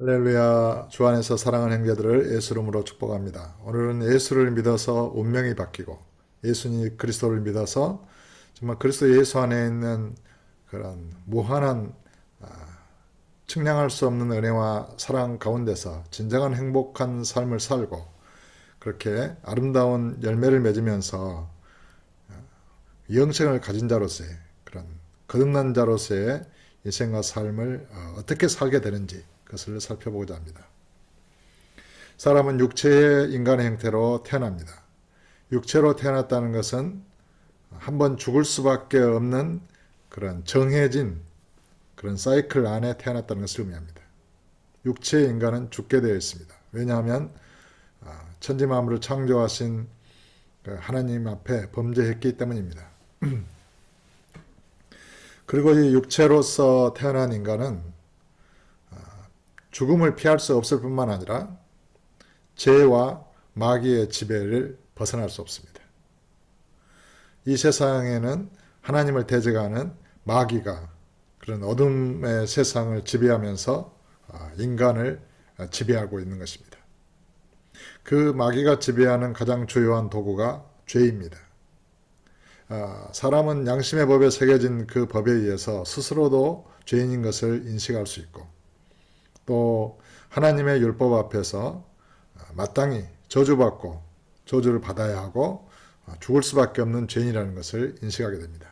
할렐루야. 주 안에서 사랑하는 형제들을 예수 이름으로 축복합니다. 오늘은 예수를 믿어서 운명이 바뀌고 예수님 그리스도를 믿어서 정말 그리스도 예수 안에 있는 그런 무한한 측량할 수 없는 은혜와 사랑 가운데서 진정한 행복한 삶을 살고 그렇게 아름다운 열매를 맺으면서 영생을 가진 자로서의 그런 거듭난 자로서의 인생과 삶을 어떻게 살게 되는지 그것을 살펴보고자 합니다. 사람은 육체의 인간의 형태로 태어납니다. 육체로 태어났다는 것은 한번 죽을 수밖에 없는 그런 정해진 그런 사이클 안에 태어났다는 것을 의미합니다. 육체의 인간은 죽게 되어 있습니다. 왜냐하면 천지 만물을 창조하신 하나님 앞에 범죄했기 때문입니다. 그리고 이 육체로서 태어난 인간은 죽음을 피할 수 없을 뿐만 아니라 죄와 마귀의 지배를 벗어날 수 없습니다. 이 세상에는 하나님을 대적하는 마귀가 그런 어둠의 세상을 지배하면서 인간을 지배하고 있는 것입니다. 그 마귀가 지배하는 가장 주요한 도구가 죄입니다. 사람은 양심의 법에 새겨진 그 법에 의해서 스스로도 죄인인 것을 인식할 수 있고 또 하나님의 율법 앞에서 마땅히 저주받고 저주를 받아야 하고 죽을 수밖에 없는 죄인이라는 것을 인식하게 됩니다.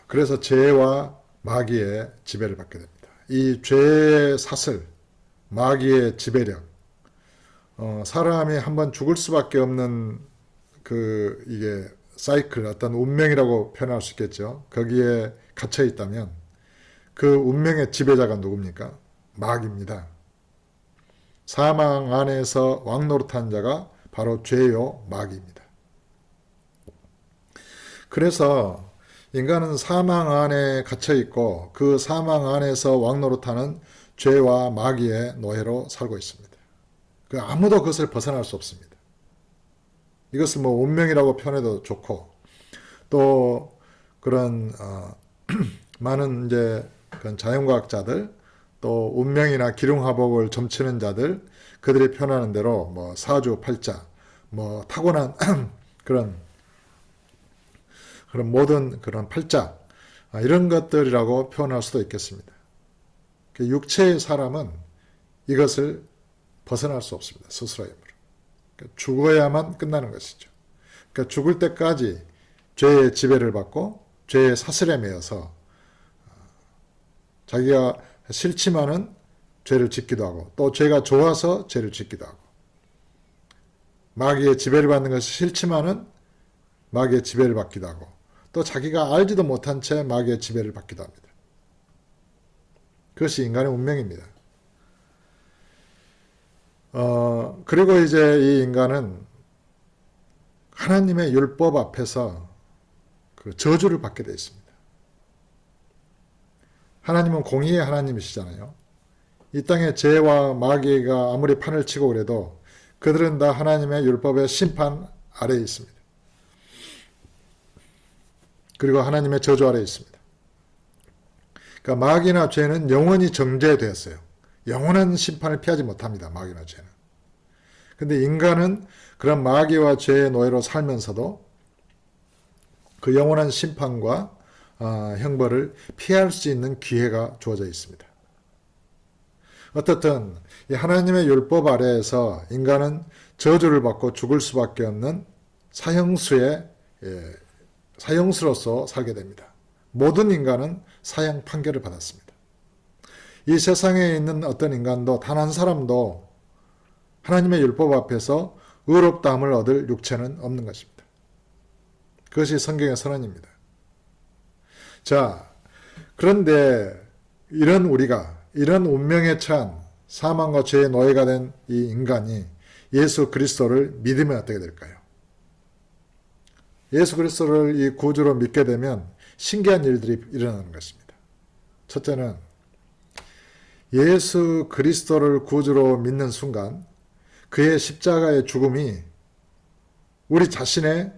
그래서 죄와 마귀의 지배를 받게 됩니다. 이 죄의 사슬, 마귀의 지배력, 사람이 한번 죽을 수밖에 없는 이게 사이클, 어떤 운명이라고 표현할 수 있겠죠. 거기에 갇혀 있다면 그 운명의 지배자가 누굽니까? 마귀입니다. 사망 안에서 왕노릇한 자가 바로 죄요 마귀입니다. 그래서 인간은 사망 안에 갇혀 있고 그 사망 안에서 왕노릇하는 죄와 마귀의 노예로 살고 있습니다. 아무도 그것을 벗어날 수 없습니다. 이것을 뭐 운명이라고 표현해도 좋고 또 그런 많은 이제 그런 자연과학자들 또 운명이나 기륭화복을 점치는 자들 그들이 표현하는 대로 뭐 사주팔자 뭐 타고난 그런 모든 그런 팔자 이런 것들이라고 표현할 수도 있겠습니다. 육체의 사람은 이것을 벗어날 수 없습니다. 스스로의 힘으로. 죽어야만 끝나는 것이죠. 그러니까 죽을 때까지 죄의 지배를 받고 죄의 사슬에 매여서 자기가 싫지만은 죄를 짓기도 하고 또 죄가 좋아서 죄를 짓기도 하고 마귀의 지배를 받는 것이 싫지만은 마귀의 지배를 받기도 하고 또 자기가 알지도 못한 채 마귀의 지배를 받기도 합니다. 그것이 인간의 운명입니다. 그리고 이제 이 인간은 하나님의 율법 앞에서 그 저주를 받게 되어 있습니다. 하나님은 공의의 하나님이시잖아요. 이 땅에 죄와 마귀가 아무리 판을 치고 그래도 그들은 다 하나님의 율법의 심판 아래에 있습니다. 그리고 하나님의 저주 아래에 있습니다. 그러니까 마귀나 죄는 영원히 정죄되었어요. 영원한 심판을 피하지 못합니다. 마귀나 죄는. 근데 인간은 그런 마귀와 죄의 노예로 살면서도 그 영원한 심판과 형벌을 피할 수 있는 기회가 주어져 있습니다. 어떻든 이 하나님의 율법 아래에서 인간은 저주를 받고 죽을 수밖에 없는 사형수로서 살게 됩니다. 모든 인간은 사형 판결을 받았습니다. 이 세상에 있는 어떤 인간도 단 한 사람도 하나님의 율법 앞에서 의롭다함을 얻을 육체는 없는 것입니다. 그것이 성경의 선언입니다. 자, 그런데 이런 운명에 처한 사망과 죄의 노예가 된 이 인간이 예수 그리스도를 믿으면 어떻게 될까요? 예수 그리스도를 이 구주로 믿게 되면 신기한 일들이 일어나는 것입니다. 첫째는 예수 그리스도를 구주로 믿는 순간 그의 십자가의 죽음이 우리 자신의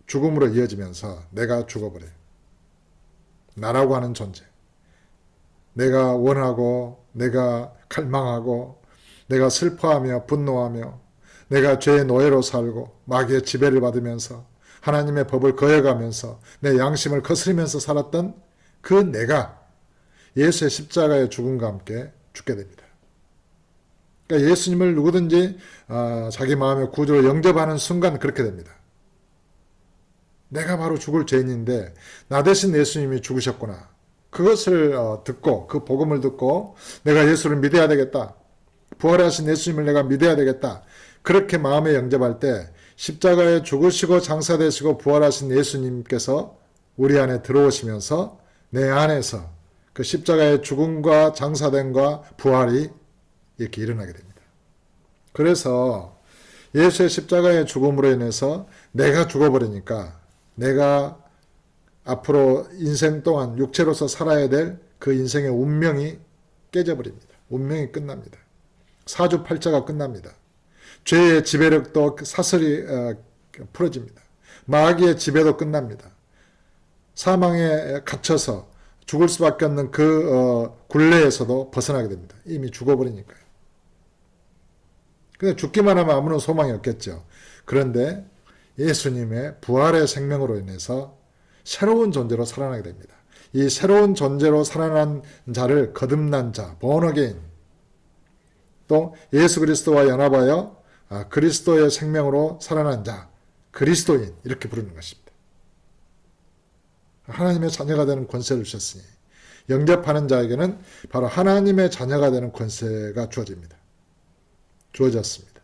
죽음으로 이어지면서 내가 죽어버려요. 나라고 하는 존재. 내가 원하고 내가 갈망하고 내가 슬퍼하며 분노하며 내가 죄의 노예로 살고 마귀의 지배를 받으면서 하나님의 법을 거역하면서 내 양심을 거스리면서 살았던 그 내가 예수의 십자가의 죽음과 함께 죽게 됩니다. 그러니까 예수님을 누구든지 자기 마음의 구주로 영접하는 순간 그렇게 됩니다. 내가 바로 죽을 죄인인데 나 대신 예수님이 죽으셨구나. 그것을 듣고 그 복음을 듣고 내가 예수를 믿어야 되겠다. 부활하신 예수님을 내가 믿어야 되겠다. 그렇게 마음에 영접할 때 십자가에 죽으시고 장사되시고 부활하신 예수님께서 우리 안에 들어오시면서 내 안에서 그 십자가의 죽음과 장사됨과 부활이 이렇게 일어나게 됩니다. 그래서 예수의 십자가의 죽음으로 인해서 내가 죽어버리니까 내가 앞으로 인생 동안 육체로서 살아야 될 그 인생의 운명이 깨져버립니다. 운명이 끝납니다. 사주팔자가 끝납니다. 죄의 지배력도 사슬이 풀어집니다. 마귀의 지배도 끝납니다. 사망에 갇혀서 죽을 수밖에 없는 그 굴레에서도 벗어나게 됩니다. 이미 죽어버리니까요. 근데 죽기만 하면 아무런 소망이 없겠죠. 그런데 예수님의 부활의 생명으로 인해서 새로운 존재로 살아나게 됩니다. 이 새로운 존재로 살아난 자를 거듭난 자, born again, 또 예수 그리스도와 연합하여 그리스도의 생명으로 살아난 자, 그리스도인 이렇게 부르는 것입니다. 하나님의 자녀가 되는 권세를 주셨으니 영접하는 자에게는 바로 하나님의 자녀가 되는 권세가 주어졌습니다.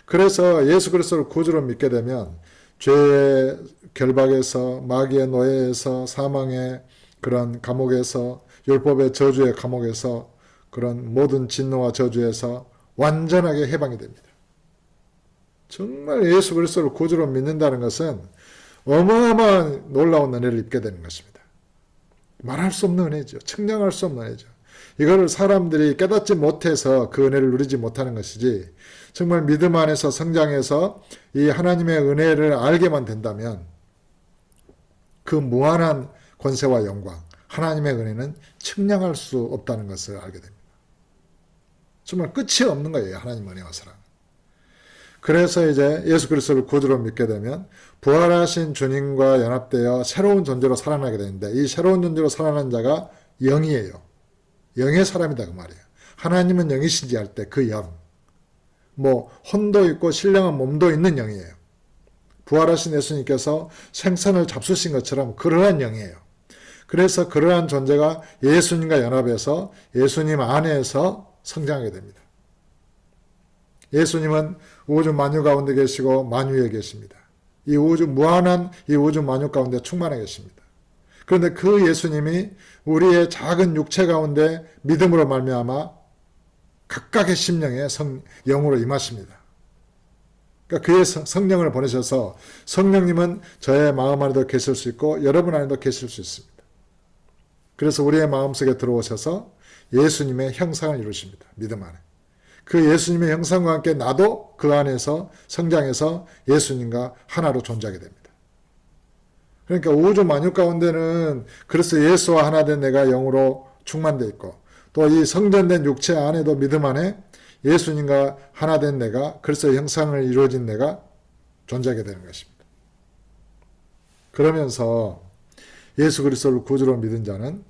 그래서 예수 그리스도를 구주로 믿게 되면 죄의 결박에서 마귀의 노예에서 사망의 그런 감옥에서 율법의 저주의 감옥에서 그런 모든 진노와 저주에서 완전하게 해방이 됩니다. 정말 예수 그리스도를 구주로 믿는다는 것은 어마어마한 놀라운 은혜를 입게 되는 것입니다. 말할 수 없는 은혜죠. 측량할 수 없는 은혜죠. 이거를 사람들이 깨닫지 못해서 그 은혜를 누리지 못하는 것이지 정말 믿음 안에서 성장해서 이 하나님의 은혜를 알게만 된다면 그 무한한 권세와 영광, 하나님의 은혜는 측량할 수 없다는 것을 알게 됩니다. 정말 끝이 없는 거예요. 하나님의 은혜와 사랑. 그래서 이제 예수 그리스도를 구주로 믿게 되면 부활하신 주님과 연합되어 새로운 존재로 살아나게 되는데 이 새로운 존재로 살아난 자가 영이에요. 영의 사람이다 그 말이에요. 하나님은 영이신지 할 때 그 영. 혼도 있고 신령한 몸도 있는 영이에요. 부활하신 예수님께서 생선을 잡수신 것처럼 그러한 영이에요. 그래서 그러한 존재가 예수님과 연합해서 예수님 안에서 성장하게 됩니다. 예수님은 우주 만유 가운데 계시고 만유에 계십니다. 이 우주 무한한 이 우주 만유 가운데 충만해 계십니다. 그런데 그 예수님이 우리의 작은 육체 가운데 믿음으로 말미암아 각각의 심령에 영으로 임하십니다. 그러니까 그의 성령을 보내셔서 성령님은 저의 마음 안에도 계실 수 있고 여러분 안에도 계실 수 있습니다. 그래서 우리의 마음속에 들어오셔서 예수님의 형상을 이루십니다. 믿음 안에. 그 예수님의 형상과 함께 나도 그 안에서 성장해서 예수님과 하나로 존재하게 됩니다. 그러니까 우주 만유 가운데는 그래서 예수와 하나 된 내가 영으로 충만되어 있고 또 이 성전된 육체 안에도 믿음 안에 예수님과 하나 된 내가 그리스도의 형상을 이루어진 내가 존재하게 되는 것입니다. 그러면서 예수 그리스도를 구주로 믿은 자는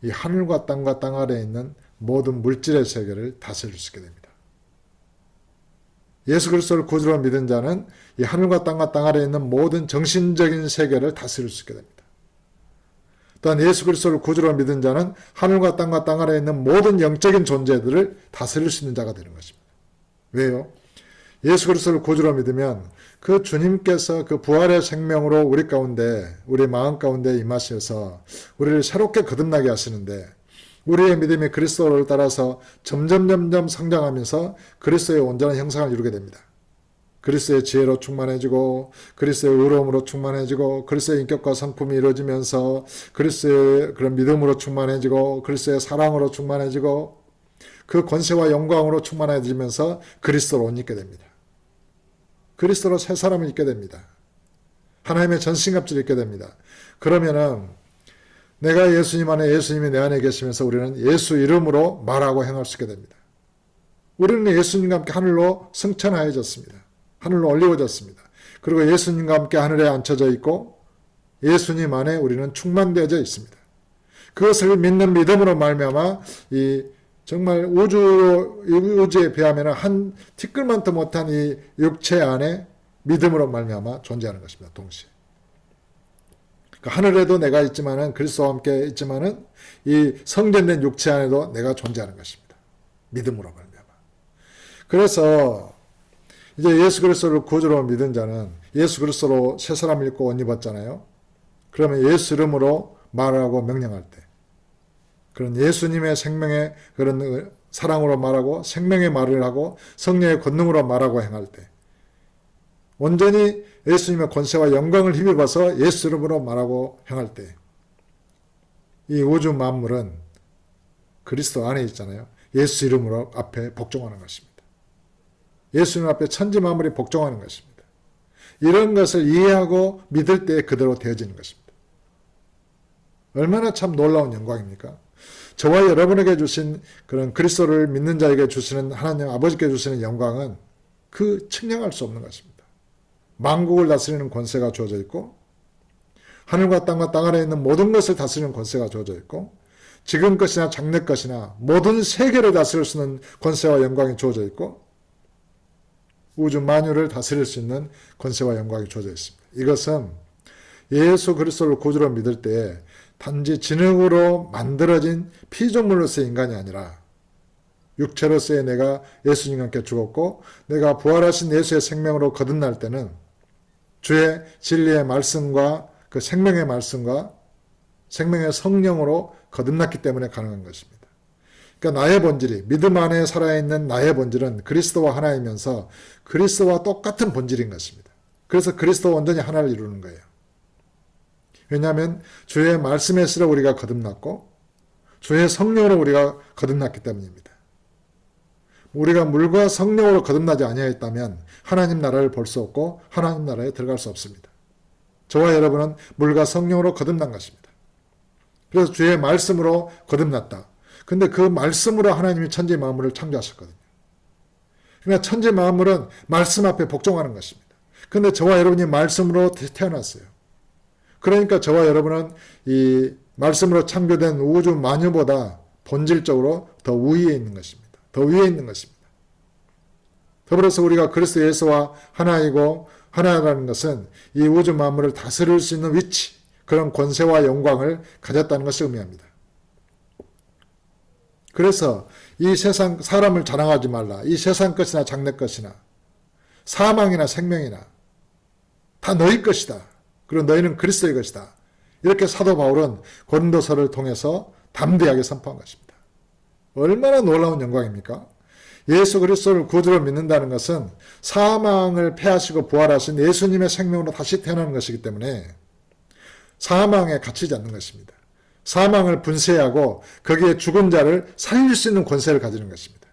이 하늘과 땅 아래에 있는 모든 물질의 세계를 다스릴 수 있게 됩니다. 예수 그리스도를 구주로 믿은 자는 이 하늘과 땅 아래에 있는 모든 정신적인 세계를 다스릴 수 있게 됩니다. 또한 예수 그리스도를 구주로 믿은 자는 하늘과 땅 아래에 있는 모든 영적인 존재들을 다스릴 수 있는 자가 되는 것입니다. 왜요? 예수 그리스도를 구주로 믿으면 그 주님께서 그 부활의 생명으로 우리 가운데 우리 마음 가운데 임하셔서 우리를 새롭게 거듭나게 하시는데 우리의 믿음이 그리스도를 따라서 점점 성장하면서 그리스도의 온전한 형상을 이루게 됩니다. 그리스도의 지혜로 충만해지고 그리스도의 의로움으로 충만해지고 그리스도의 인격과 성품이 이루어지면서 그리스도의 그런 믿음으로 충만해지고 그리스도의 사랑으로 충만해지고 그 권세와 영광으로 충만해지면서 그리스도로 옷 입게 됩니다. 그리스도로 새 사람을 입게 됩니다. 하나님의 전신갑주를 입게 됩니다. 그러면은 내가 예수님 안에 예수님이 내 안에 계시면서 우리는 예수 이름으로 말하고 행할 수 있게 됩니다. 우리는 예수님과 함께 하늘로 승천하여졌습니다. 하늘로 올리워졌습니다. 그리고 예수님과 함께 하늘에 앉혀져 있고 예수님 안에 우리는 충만되어져 있습니다. 그것을 믿는 믿음으로 말미암아 이 정말 우주에 비하면 한 티끌만도 못한 이 육체 안에 믿음으로 말미암아 존재하는 것입니다. 동시에. 그러니까 하늘에도 내가 있지만은 그리스도와 함께 있지만은 이 성전된 육체 안에도 내가 존재하는 것입니다. 믿음으로 말미암아. 그래서 이제 예수 그리스도를 구주로 믿은 자는 예수 그리스도로 새 사람을 입고 옷 입었잖아요. 그러면 예수 이름으로 말하고 명령할 때 그런 예수님의 생명의 그런 사랑으로 말하고 생명의 말을 하고 성령의 권능으로 말하고 행할 때 온전히 예수님의 권세와 영광을 힘입어서 예수 이름으로 말하고 행할 때 이 우주 만물은 그리스도 안에 있잖아요. 예수 이름으로 앞에 복종하는 것입니다. 예수님 앞에 천지 만물이 복종하는 것입니다. 이런 것을 이해하고 믿을 때 그대로 되어지는 것입니다. 얼마나 참 놀라운 영광입니까? 저와 여러분에게 주신 그런 그리스도를 믿는 자에게 주시는 하나님 아버지께 주시는 영광은 그 측량할 수 없는 것입니다. 만국을 다스리는 권세가 주어져 있고 하늘과 땅과 땅 아래에 있는 모든 것을 다스리는 권세가 주어져 있고 지금 것이나 장래 것이나 모든 세계를 다스릴 수 있는 권세와 영광이 주어져 있고 우주 만유를 다스릴 수 있는 권세와 영광이 주어져 있습니다. 이것은 예수 그리스도를 구주로 믿을 때 단지 진흙으로 만들어진 피조물로서의 인간이 아니라 육체로서의 내가 예수님과 함께 죽었고 내가 부활하신 예수의 생명으로 거듭날 때는 주의 진리의 말씀과 그 생명의 말씀과 생명의 성령으로 거듭났기 때문에 가능한 것입니다. 그러니까 나의 본질이 믿음 안에 살아있는 나의 본질은 그리스도와 하나이면서 그리스도와 똑같은 본질인 것입니다. 그래서 그리스도와 온전히 하나를 이루는 거예요. 왜냐하면 주의 말씀에 쓰러 우리가 거듭났고 주의 성령으로 우리가 거듭났기 때문입니다. 우리가 물과 성령으로 거듭나지 아니하였다면 하나님 나라를 볼 수 없고 하나님 나라에 들어갈 수 없습니다. 저와 여러분은 물과 성령으로 거듭난 것입니다. 그래서 주의 말씀으로 거듭났다. 근데 그 말씀으로 하나님이 천지 만물을 창조하셨거든요. 그러니까 천지 만물은 말씀 앞에 복종하는 것입니다. 근데 저와 여러분이 말씀으로 태어났어요. 그러니까 저와 여러분은 이 말씀으로 창조된 우주 만유보다 본질적으로 더 위에 있는 것입니다. 더 위에 있는 것입니다. 더불어서 우리가 그리스도 예수와 하나이고 하나라는 것은 이 우주 만물을 다스릴 수 있는 위치, 그런 권세와 영광을 가졌다는 것을 의미합니다. 그래서 이 세상 사람을 자랑하지 말라. 이 세상 것이나 장래 것이나 사망이나 생명이나 다 너희 것이다. 그리고 너희는 그리스도의 것이다. 이렇게 사도 바울은 고린도서를 통해서 담대하게 선포한 것입니다. 얼마나 놀라운 영광입니까? 예수 그리스도를 구주로 믿는다는 것은 사망을 패하시고 부활하신 예수님의 생명으로 다시 태어나는 것이기 때문에 사망에 갇히지 않는 것입니다. 사망을 분쇄하고 거기에 죽은 자를 살릴 수 있는 권세를 가지는 것입니다.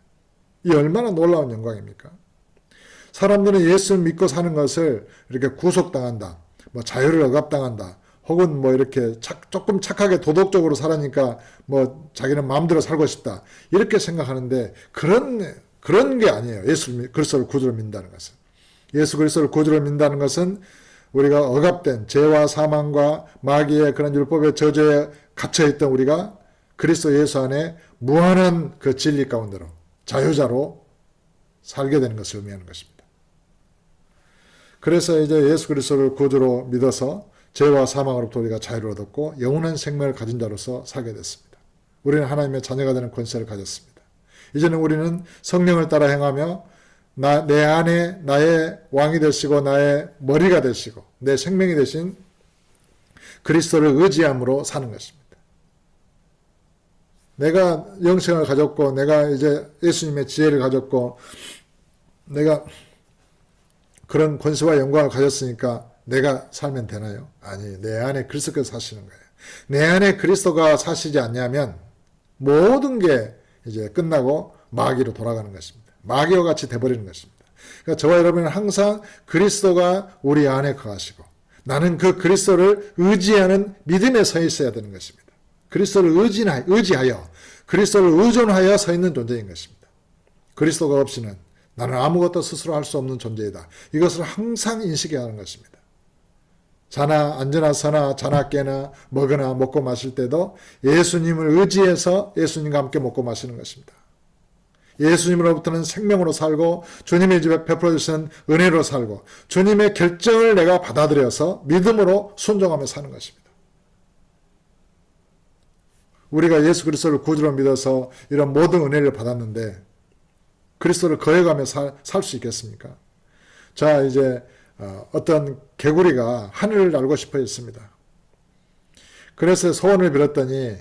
이 얼마나 놀라운 영광입니까? 사람들은 예수 믿고 사는 것을 이렇게 구속당한다, 뭐 자유를 억압당한다, 혹은 뭐 이렇게 조금 착하게 도덕적으로 살으니까 뭐 자기는 마음대로 살고 싶다, 이렇게 생각하는데 그런 게 아니에요. 예수 그리스도를 구주로 믿는다는 것은. 예수 그리스도를 구주로 믿는다는 것은 우리가 억압된 죄와 사망과 마귀의 그런 율법의 저주에 갇혀있던 우리가 그리스도 예수 안에 무한한 그 진리 가운데로 자유자로 살게 되는 것을 의미하는 것입니다. 그래서 이제 예수 그리스도를 구주로 믿어서 죄와 사망으로부터 우리가 자유를 얻었고 영원한 생명을 가진 자로서 살게 됐습니다. 우리는 하나님의 자녀가 되는 권세를 가졌습니다. 이제는 우리는 성령을 따라 행하며 내 안에 나의 왕이 되시고 나의 머리가 되시고 내 생명이 되신 그리스도를 의지함으로 사는 것입니다. 내가 영생을 가졌고 내가 이제 예수님의 지혜를 가졌고 내가 그런 권세와 영광을 가졌으니까 내가 살면 되나요? 아니, 내 안에 그리스도께서 사시는 거예요. 내 안에 그리스도가 사시지 않냐면 모든 게 이제 끝나고 마귀로 돌아가는 것입니다. 마귀와 같이 돼버리는 것입니다. 그러니까 저와 여러분은 항상 그리스도가 우리 안에 거하시고 나는 그 그리스도를 의지하는 믿음에 서 있어야 되는 것입니다. 그리스도를 의지하여 그리스도를 의존하여 서 있는 존재인 것입니다. 그리스도가 없이는 나는 아무것도 스스로 할 수 없는 존재이다. 이것을 항상 인식해야 하는 것입니다. 자나 앉으나 서나 자나 깨나 먹으나 먹고 마실 때도 예수님을 의지해서 예수님과 함께 먹고 마시는 것입니다. 예수님으로부터는 생명으로 살고 주님의 집에 베풀어 주시는 은혜로 살고 주님의 결정을 내가 받아들여서 믿음으로 순종하며 사는 것입니다. 우리가 예수 그리스도를 구주로 믿어서 이런 모든 은혜를 받았는데 그리스도를 거역하며 살 수 있겠습니까? 자, 이제 어떤 개구리가 하늘을 날고 싶어 했습니다. 그래서 소원을 빌었더니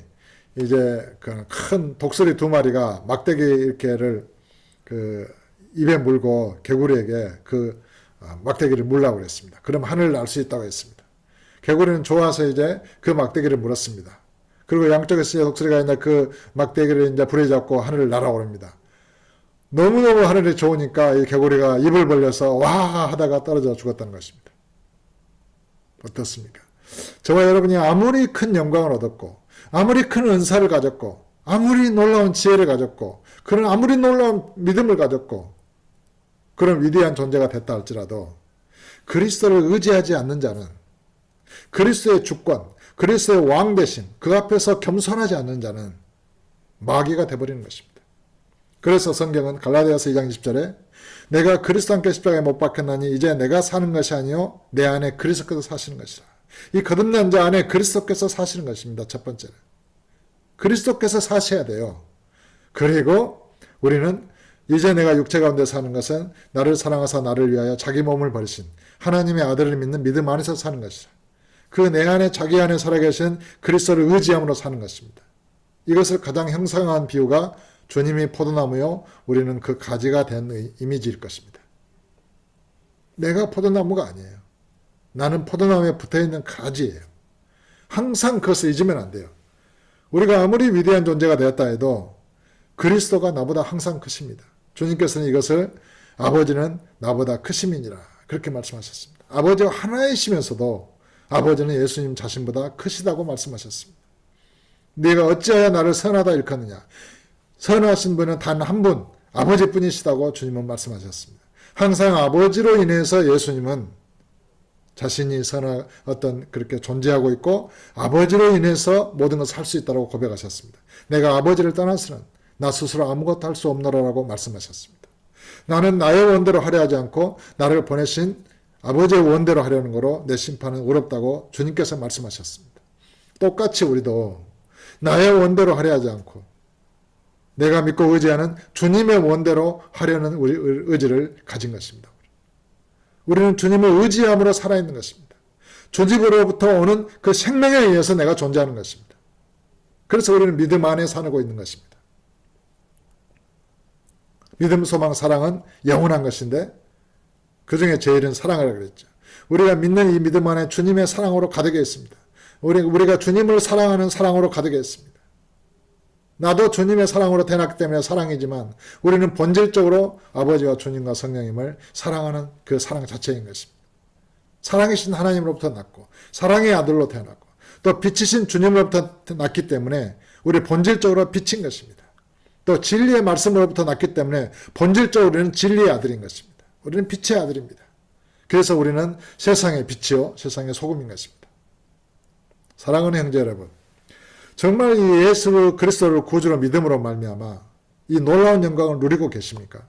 이제 그 큰 독수리 2마리가 막대기 이렇게를 그 입에 물고 개구리에게 그 막대기를 물라고 그랬습니다. 그럼 하늘을 날 수 있다고 했습니다. 개구리는 좋아서 이제 그 막대기를 물었습니다. 그리고 양쪽에서 독수리가 있는 그 막대기를 이제 부여잡고 하늘을 날아오릅니다. 너무너무 하늘이 좋으니까 이 개구리가 입을 벌려서 와 하다가 떨어져 죽었다는 것입니다. 어떻습니까? 저와 여러분이 아무리 큰 영광을 얻었고 아무리 큰 은사를 가졌고 아무리 놀라운 지혜를 가졌고 그런 아무리 놀라운 믿음을 가졌고 그런 위대한 존재가 됐다 할지라도 그리스도를 의지하지 않는 자는 그리스도의 주권, 그리스도의 왕 대신 그 앞에서 겸손하지 않는 자는 마귀가 되어버리는 것입니다. 그래서 성경은 갈라디아서 2장 20절에 내가 그리스도 함께 십자가에 못 박혔나니 이제 내가 사는 것이 아니요 내 안에 그리스도께서 사시는 것이라. 이 거듭난 자 안에 그리스도께서 사시는 것입니다. 첫 번째는. 그리스도께서 사셔야 돼요. 그리고 우리는 이제 내가 육체 가운데 사는 것은 나를 사랑하사 나를 위하여 자기 몸을 버리신 하나님의 아들을 믿는 믿음 안에서 사는 것이라. 그 내 안에 자기 안에 살아계신 그리스도를 의지함으로 사는 것입니다. 이것을 가장 형상화한 비유가 주님이 포도나무요 우리는 그 가지가 된 이미지일 것입니다. 내가 포도나무가 아니에요. 나는 포도나무에 붙어있는 가지예요. 항상 그것을 잊으면 안 돼요. 우리가 아무리 위대한 존재가 되었다 해도 그리스도가 나보다 항상 크십니다. 주님께서는 이것을 아버지는 나보다 크심이니라 그렇게 말씀하셨습니다. 아버지와 하나이시면서도 아버지는 예수님 자신보다 크시다고 말씀하셨습니다. 네가 어찌하여 나를 선하다 일컫느냐. 선하신 분은 단 한 분, 아버지뿐이시다고 주님은 말씀하셨습니다. 항상 아버지로 인해서 예수님은 자신이 어떤 그렇게 존재하고 있고 아버지로 인해서 모든 것을 할 수 있다고 고백하셨습니다. 내가 아버지를 떠나서는 나 스스로 아무것도 할 수 없노라라고 말씀하셨습니다. 나는 나의 원대로 하려 하지 않고 나를 보내신 아버지의 원대로 하려는 거로 내 심판은 어렵다고 주님께서 말씀하셨습니다. 똑같이 우리도 나의 원대로 하려 하지 않고 내가 믿고 의지하는 주님의 원대로 하려는 우리 의지를 가진 것입니다. 우리는 주님을 의지함으로 살아있는 것입니다. 주님으로부터 오는 그 생명에 의해서 내가 존재하는 것입니다. 그래서 우리는 믿음 안에 살고 있는 것입니다. 믿음, 소망, 사랑은 영원한 것인데 그 중에 제일은 사랑이라고 그랬죠. 우리가 믿는 이 믿음 안에 주님의 사랑으로 가득해 있습니다. 우리가 주님을 사랑하는 사랑으로 가득해 있습니다. 나도 주님의 사랑으로 태어났기 때문에 사랑이지만 우리는 본질적으로 아버지와 주님과 성령님을 사랑하는 그 사랑 자체인 것입니다. 사랑이신 하나님으로부터 났고 사랑의 아들로 태어났고 또 빛이신 주님으로부터 났기 때문에 우리 본질적으로 빛인 것입니다. 또 진리의 말씀으로부터 났기 때문에 본질적으로 우리는 진리의 아들인 것입니다. 우리는 빛의 아들입니다. 그래서 우리는 세상의 빛이요 세상의 소금인 것입니다. 사랑하는 형제 여러분, 정말 이 예수 그리스도를 구주로 믿음으로 말미암아 이 놀라운 영광을 누리고 계십니까?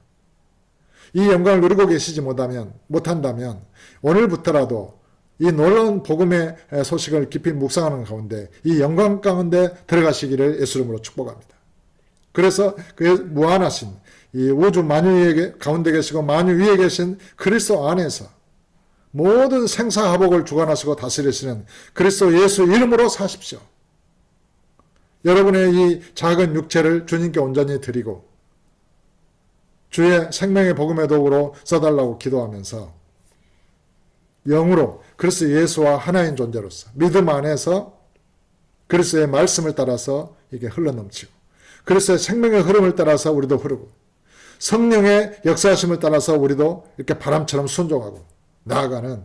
이 영광을 누리고 계시지 못한다면 오늘부터라도 이 놀라운 복음의 소식을 깊이 묵상하는 가운데 이 영광 가운데 들어가시기를 예수 이름으로 축복합니다. 그래서 그 무한하신 이 우주 만유 가운데 계시고 만유 위에 계신 그리스도 안에서 모든 생사화복을 주관하시고 다스리시는 그리스도 예수 이름으로 사십시오. 여러분의 이 작은 육체를 주님께 온전히 드리고 주의 생명의 복음의 도구로 써달라고 기도하면서 영으로 그리스도 예수와 하나인 존재로서 믿음 안에서 그리스도의 말씀을 따라서 이게 흘러넘치고 그리스도의 생명의 흐름을 따라서 우리도 흐르고 성령의 역사하심을 따라서 우리도 이렇게 바람처럼 순종하고 나아가는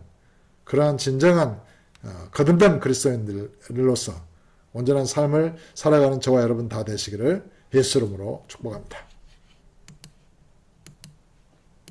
그러한 진정한 거듭난 그리스도인들로서 온전한 삶을 살아가는 저와 여러분 다 되시기를 예수 이름으로 축복합니다.